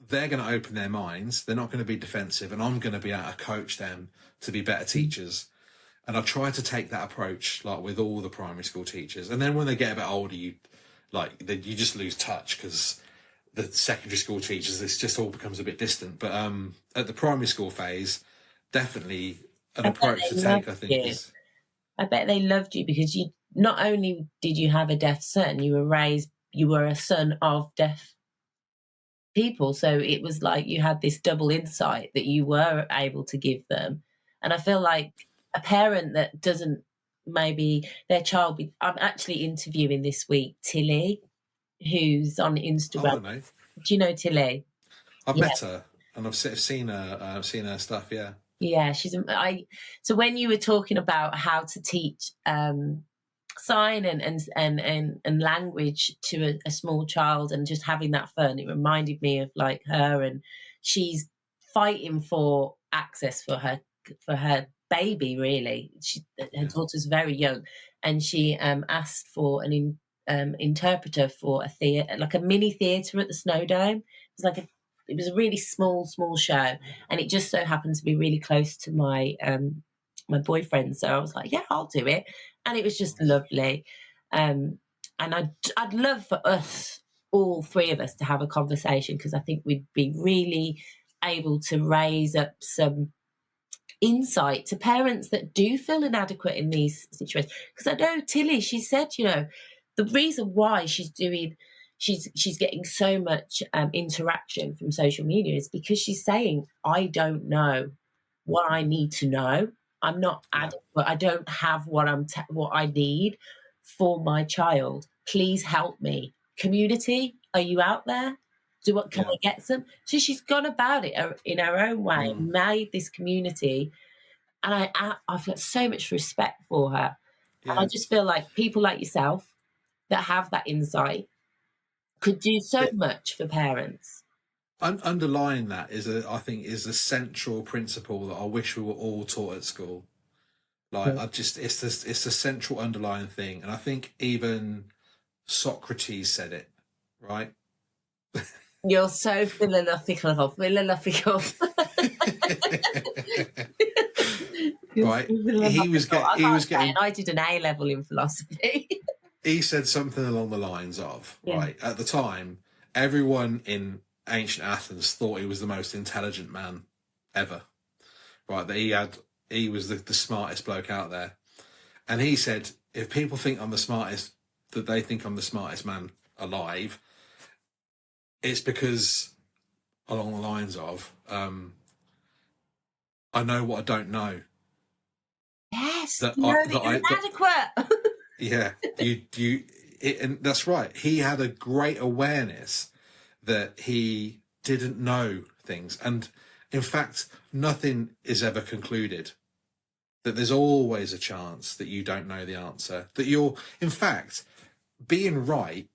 [SPEAKER 2] they're going to open their minds, they're not going to be defensive, and I'm going to be able to coach them to be better teachers. And I try to take that approach, like with all the primary school teachers. And then when they get a bit older, you just lose touch, because the secondary school teachers, this just all becomes a bit distant. But at the primary school phase, definitely an approach to take, I think, is...
[SPEAKER 3] I bet they loved you, because you not only did you have a deaf son, you were a son of deaf people. So it was like you had this double insight that you were able to give them. And I feel like a parent that doesn't, maybe their child I'm actually interviewing this week Tilly, who's on Instagram.
[SPEAKER 2] Oh, I know.
[SPEAKER 3] Do you know Tilly?
[SPEAKER 2] I've met her, and I've seen her stuff.
[SPEAKER 3] Yeah, so when you were talking about how to teach sign and language to a small child, and just having that fun, it reminded me of like her, and she's fighting for access for her baby, really. Her daughter's very young, and she asked for an interpreter for a theatre, like a mini theatre at the Snowdome. It was a really small show, and it just so happened to be really close to my my boyfriend. So I was like, yeah, I'll do it, and it was just lovely. And I'd love for us, all three of us, to have a conversation, because I think we'd be really able to raise up some insight to parents that do feel inadequate in these situations. Because I know Tilly, she said, you know, the reason why she's getting so much interaction from social media is because she's saying, I don't know what I need to know. I'm not adequate. I don't have what I need for my child. Please help me. Community, are you out there? Can I get some? So she's gone about it in her own way, made this community, and I've got so much respect for her. And I just feel like people like yourself that have that insight could do so much for parents.
[SPEAKER 2] Underlying that I think is a central principle that I wish we were all taught at school. Like, it's the central underlying thing, and I think even Socrates said it, right?
[SPEAKER 3] You're so philosophical.
[SPEAKER 2] Right. He was getting.
[SPEAKER 3] I did an A-level in philosophy.
[SPEAKER 2] He said something along the lines of, right, at the time, everyone in ancient Athens thought he was the most intelligent man ever, right? That he was the smartest bloke out there, and he said, if people think I'm the smartest, that they think I'm the smartest man alive, it's because, along the lines of, I know what I don't know.
[SPEAKER 3] Yes,
[SPEAKER 2] that
[SPEAKER 3] you're inadequate.
[SPEAKER 2] Yeah, and that's right. He had a great awareness that he didn't know things, and in fact, nothing is ever concluded. That there's always a chance that you don't know the answer. That you're, in fact, being right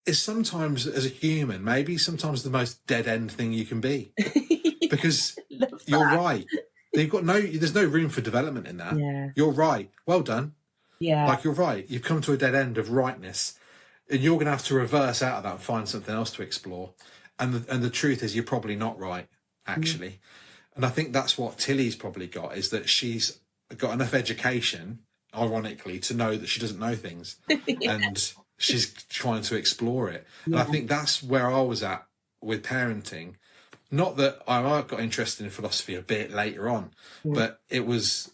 [SPEAKER 2] is sometimes, as a human, maybe sometimes the most dead end thing you can be, because you're right. There's no room for development in that.
[SPEAKER 3] Yeah.
[SPEAKER 2] You're right. Well done.
[SPEAKER 3] Yeah.
[SPEAKER 2] Like, you're right. You've come to a dead end of rightness, and you're going to have to reverse out of that and find something else to explore. And the truth is, you're probably not right, actually. And I think that's what Tilly's probably got, is that she's got enough education, ironically, to know that she doesn't know things. And she's trying to explore it. And I think that's where I was at with parenting. Not that I got interested in philosophy a bit later on, but it was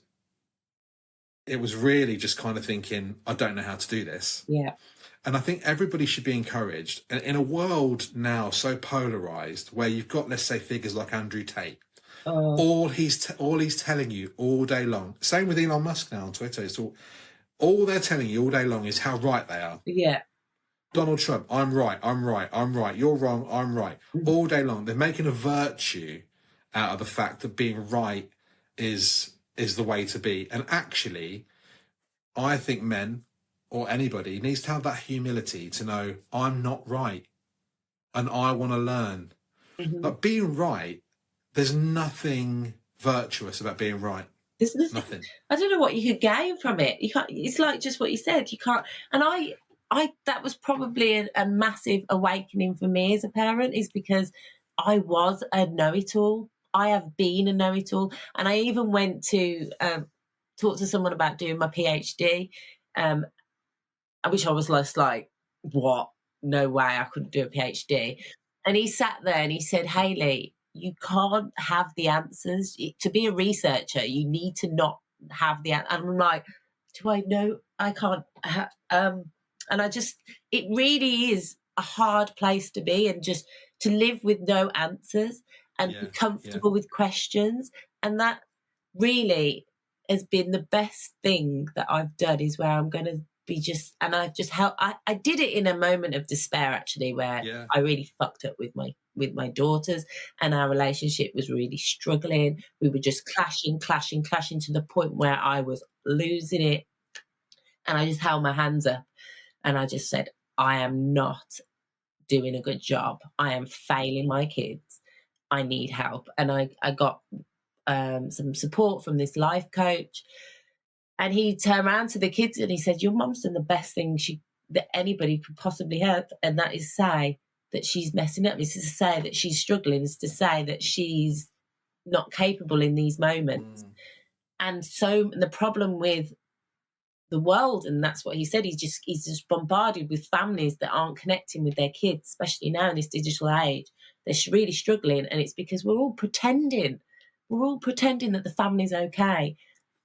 [SPEAKER 2] really just kind of thinking, I don't know how to do this.
[SPEAKER 3] Yeah.
[SPEAKER 2] And I think everybody should be encouraged. And in a world now so polarised, where you've got, let's say, figures like Andrew Tate, All he's telling you all day long. Same with Elon Musk now on Twitter. It's all they're telling you all day long is how right they are.
[SPEAKER 3] Yeah.
[SPEAKER 2] Donald Trump, I'm right, I'm right, I'm right. You're wrong, I'm right. All day long, they're making a virtue out of the fact that being right is the way to be. And actually, I think men or anybody needs to have that humility to know I'm not right, and I want to learn. Like being right, there's nothing virtuous about being right.
[SPEAKER 3] There's
[SPEAKER 2] Nothing.
[SPEAKER 3] I don't know what you could gain from it. You can't. It's like just what you said. You can't. And I that was probably a massive awakening for me as a parent, is because I was a know-it-all. I have been a know-it-all, and I even went to talk to someone about doing my PhD, which I was just like, what? No way, I couldn't do a PhD. And he sat there and he said, Hayley, you can't have the answers. To be a researcher, you need to not have the answers. And I'm like, do I know? I can't. And I just, it really is a hard place to be, and just to live with no answers and be comfortable with questions. And that really has been the best thing that I've done, is where I'm going to be just, and I've just helped. I did it in a moment of despair, actually, where I really fucked up with my daughters, and our relationship was really struggling. We were just clashing to the point where I was losing it. And I just held my hands up and I just said, I am not doing a good job. I am failing my kids. I need help. And I got some support from this life coach. And he turned around to the kids and he said, your mum's done the best thing that anybody could possibly have. And that is say that she's messing up. It's to say that she's struggling. It's to say that she's not capable in these moments. And so the problem with the world, and that's what he said, he's just bombarded with families that aren't connecting with their kids, especially now in this digital age. They're really struggling, and it's because we're all pretending that the family's okay,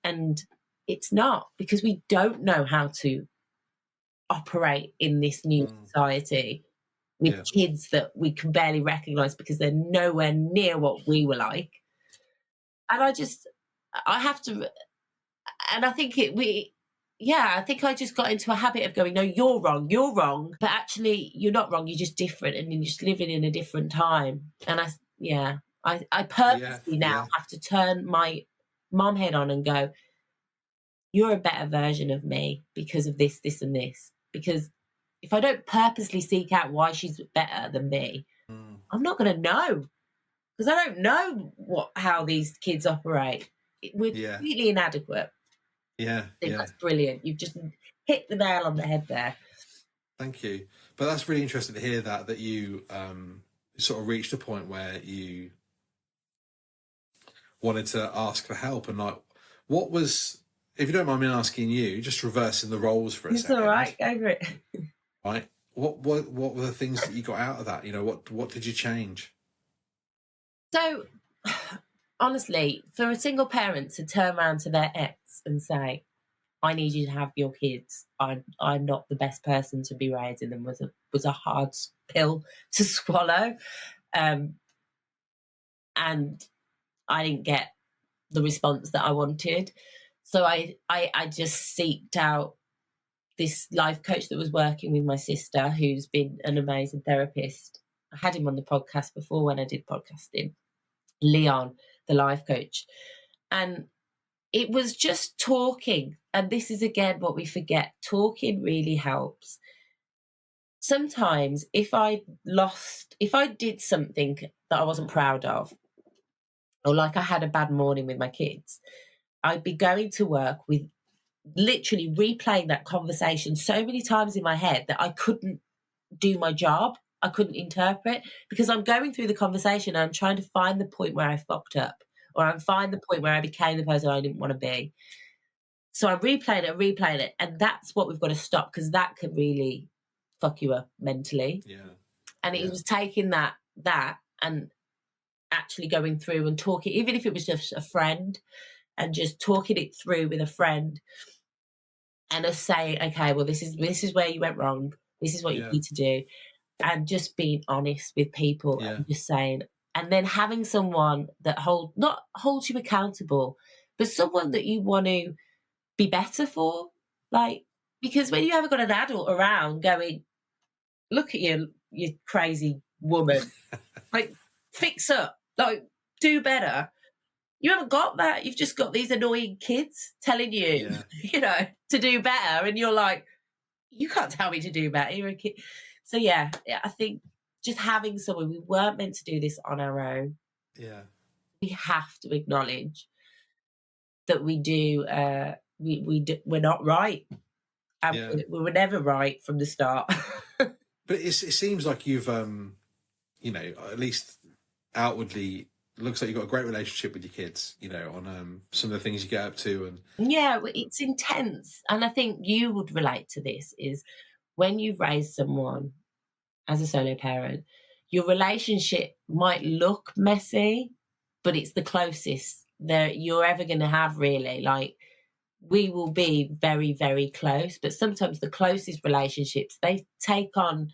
[SPEAKER 3] and it's not, because we don't know how to operate in this new society with kids that we can barely recognize because they're nowhere near what we were like. And I have to, and I think I think I just got into a habit of going, no, you're wrong. But actually, you're not wrong. You're just different, and you're just living in a different time. And I purposely now have to turn my mom head on and go, you're a better version of me because of this, this, and this. Because if I don't purposely seek out why she's better than me, I'm not going to know, because I don't know how these kids operate. We're completely inadequate. That's brilliant. You've just hit the nail on the head there.
[SPEAKER 2] Thank you. But that's really interesting to hear that you sort of reached a point where you wanted to ask for help. And like, what was, if you don't mind me asking you, just reversing the roles for a second.
[SPEAKER 3] It's all right, go for it.
[SPEAKER 2] Right. What were the things that you got out of that? You know, what did you change?
[SPEAKER 3] So honestly, for a single parent to turn around to their ex and say, I need you to have your kids, I'm not the best person to be raising them, was a hard pill to swallow. And I didn't get the response that I wanted. So I just seeked out this life coach that was working with my sister, who's been an amazing therapist. I had him on the podcast before when I did podcasting, Leon, the life coach. And it was just talking. And this is, again, what we forget. Talking really helps. Sometimes if I did something that I wasn't proud of, or like I had a bad morning with my kids, I'd be going to work with literally replaying that conversation so many times in my head that I couldn't do my job. I couldn't interpret, because I'm going through the conversation and I'm trying to find the point where I fucked up, or I'm find the point where I became the person I didn't want to be. So I'm replaying it. And that's what we've got to stop, because that could really fuck you up mentally. And it was taking that and actually going through and talking, even if it was just a friend, and just talking it through with a friend, and us saying, okay, well, this is where you went wrong. This is what you need to do. And just being honest with people and just saying, and then having someone that not holds you accountable, but someone that you want to be better for. Like, because when you haven't got an adult around going, look at you crazy woman, like, fix up, like, do better. You haven't got that. You've just got these annoying kids telling you, to do better. And you're like, you can't tell me to do better. You're a kid. So, yeah, I think just having someone, we weren't meant to do this on our own.
[SPEAKER 2] Yeah.
[SPEAKER 3] We have to acknowledge that we do, we're not right. And we were never right from the start.
[SPEAKER 2] But it seems like you've, at least outwardly, looks like you've got a great relationship with your kids, on some of the things you get up to. And
[SPEAKER 3] yeah, it's intense. And I think you would relate to this, is when you've raised someone as a solo parent, your relationship might look messy, but it's the closest that you're ever going to have, really. Like, we will be very, very close, but sometimes the closest relationships, they take on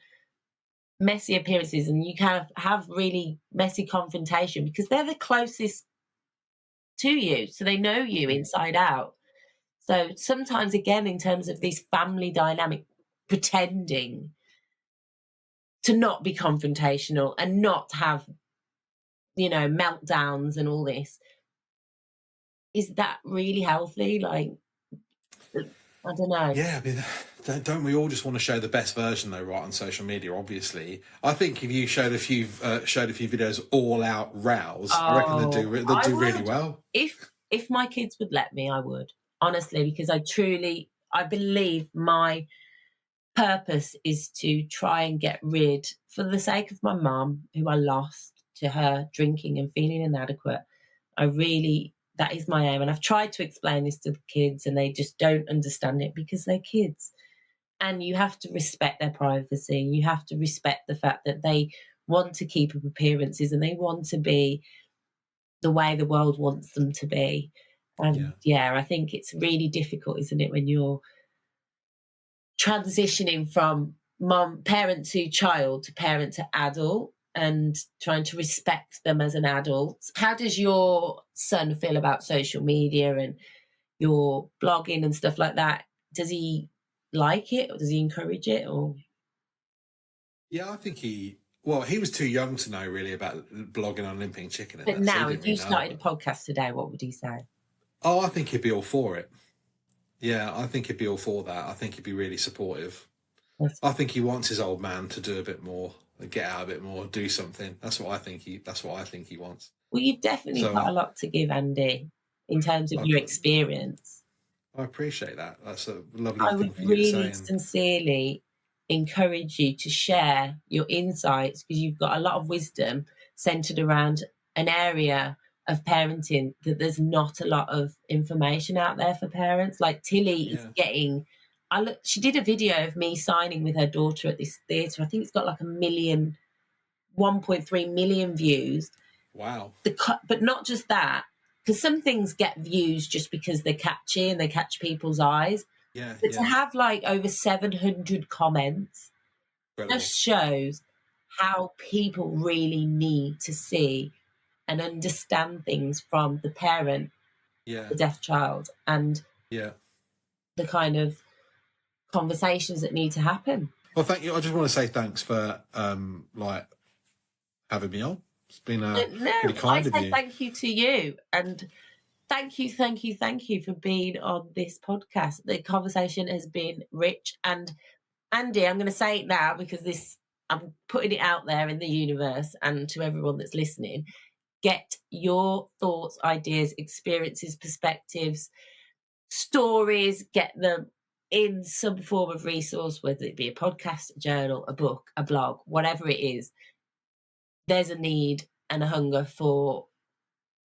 [SPEAKER 3] messy appearances, and you kind of have really messy confrontation because they're the closest to you, so they know you inside out. So sometimes, again, in terms of this family dynamic, pretending to not be confrontational and not have, meltdowns and all this, is that really healthy? Like, I don't know.
[SPEAKER 2] Yeah, I mean, don't we all just want to show the best version, though, right, on social media? Obviously, I think if you showed a few videos all out rows, I reckon they'd do really well.
[SPEAKER 3] If my kids would let me, I would, honestly, because I believe my purpose is to try and get rid, for the sake of my mum, who I lost to her drinking and feeling inadequate. That is my aim. And I've tried to explain this to the kids, and they just don't understand it because they're kids. And you have to respect their privacy. You have to respect the fact that they want to keep up appearances and they want to be the way the world wants them to be. And I think it's really difficult, isn't it, when you're transitioning from parent to child to parent to adult, and trying to respect them as an adult. How does your son feel about social media and your blogging and stuff like that? Does he like it, or does he encourage it? Or
[SPEAKER 2] I think he was too young to know really about blogging on Limping Chicken.
[SPEAKER 3] But now, if you started a podcast today, what would he say?
[SPEAKER 2] Oh, I think he'd be all for it. Yeah, I think he'd be all for that. I think he'd be really supportive. I think he wants his old man to do a bit more, get out a bit more, do something. That's what I think he wants.
[SPEAKER 3] Well, you've definitely got a lot to give, Andy, in terms of your experience.
[SPEAKER 2] I appreciate that. That's a lovely thing for you to say.
[SPEAKER 3] I would really sincerely encourage you to share your insights, because you've got a lot of wisdom centered around an area of parenting that there's not a lot of information out there for parents. Like, Tilly is getting... she did a video of me signing with her daughter at this theatre. I think it's got like 1.3 million views.
[SPEAKER 2] Wow.
[SPEAKER 3] But not just that, because some things get views just because they're catchy and they catch people's eyes. But to have like over 700 comments just shows how people really need to see and understand things from the parent, the deaf child, and the kind of conversations that need to happen.
[SPEAKER 2] Well, thank you. I just want to say thanks for having me on. It's been really kind of you.
[SPEAKER 3] Thank you to you, and thank you for being on this podcast. The conversation has been rich, and Andy, I'm going to say it now because I'm putting it out there in the universe and to everyone that's listening. Get your thoughts, ideas, experiences, perspectives, stories, get them in some form of resource, whether it be a podcast, a journal, a book, a blog, whatever it is. There's a need and a hunger for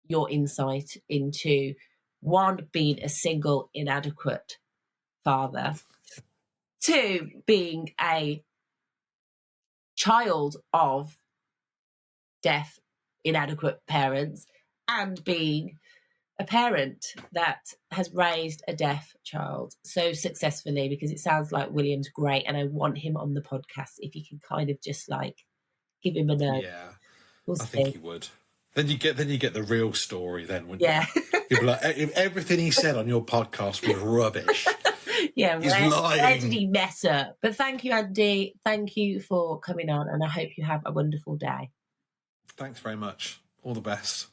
[SPEAKER 3] your insight into, one, being a single, inadequate father, two, being a child of deaf, inadequate parents, and being a parent that has raised a deaf child so successfully, because it sounds like William's great and I want him on the podcast. If you can kind of just like give him a nudge.
[SPEAKER 2] Yeah.
[SPEAKER 3] We'll
[SPEAKER 2] I
[SPEAKER 3] see.
[SPEAKER 2] think he would. Then you get the real story. Then, wouldn't
[SPEAKER 3] Yeah.
[SPEAKER 2] you? You'd be like, if everything he said on your podcast was rubbish.
[SPEAKER 3] Yeah,
[SPEAKER 2] He's
[SPEAKER 3] where
[SPEAKER 2] lying.
[SPEAKER 3] did he mess up? But thank you, Andy. Thank you for coming on, and I hope you have a wonderful day.
[SPEAKER 2] Thanks very much. All the best.